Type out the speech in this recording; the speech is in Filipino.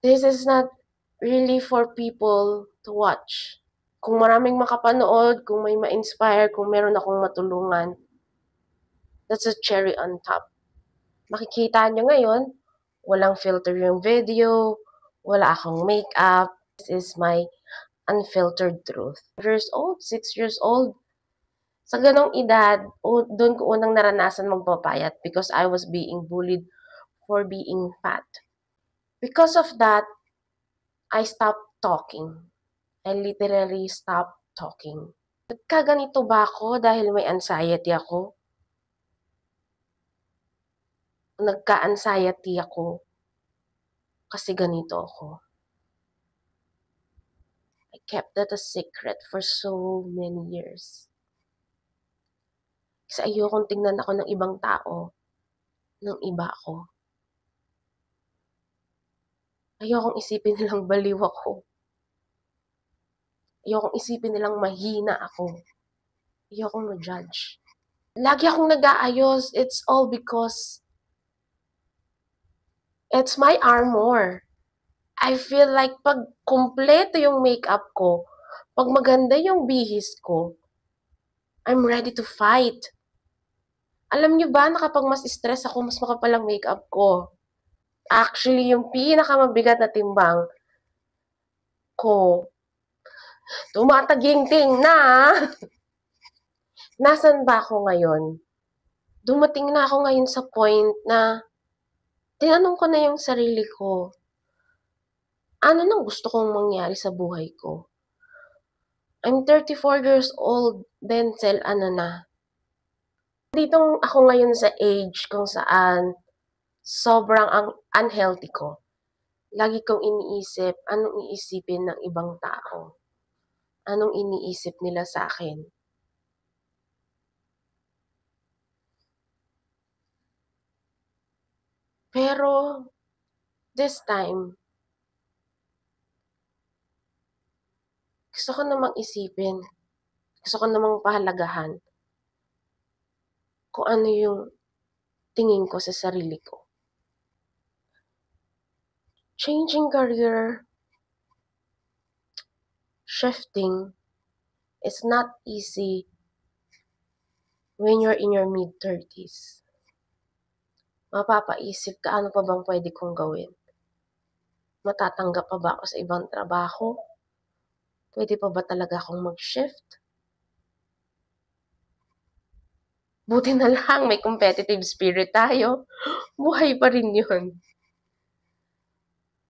This is not really for people to watch. Kung maraming makapanood, kung may ma-inspire, kung meron akong matulungan, that's a cherry on top. Makikita nyo ngayon, walang filter yung video, wala akong makeup. This is my unfiltered truth. 6 years old, 6 years old. Sa ganong edad, doon ko unang naranasan magpapayat because I was being bullied for being fat. Because of that, I stopped talking. I literally stopped talking. Nagkaganito ba ako dahil may anxiety ako? Nagka-anxiety ako kasi ganito ako. I kept that a secret for so many years. Kasi ayokong tingnan ako ng ibang tao, ng iba ako. Ayokong isipin nilang baliw ako. Ayokong isipin nilang mahina ako. Ayokong ma-judge. Lagi akong nag-aayos. It's all because it's my armor. I feel like pag kumpleto yung makeup ko, pag maganda yung bihis ko, I'm ready to fight. Alam nyo ba na kapag mas stress ako, mas makapal ang makeup ko? Actually, yung pinakamabigat na timbang ko, tumataginting na. Nasaan ba ako ngayon? Dumating na ako ngayon sa point na tinanong ko na yung sarili ko, ano nang gusto kong mangyari sa buhay ko? I'm 34 years old, Denzel, ano na? Dito ako ngayon sa age kung saan sobrang unhealthy ko. Lagi kong iniisip, anong iisipin ng ibang tao? Anong iniisip nila sa akin? Pero, this time, gusto ko namang isipin, gusto ko namang pahalagahan kung ano yung tingin ko sa sarili ko. Changing career, shifting, is not easy when you're in your mid-30s. Mapapaisip ka, ano pa bang pwede kong gawin? Matatanggap pa ba ako sa ibang trabaho? Pwede pa ba talaga akong mag-shift? Buti na lang may competitive spirit tayo. Buhay pa rin yun.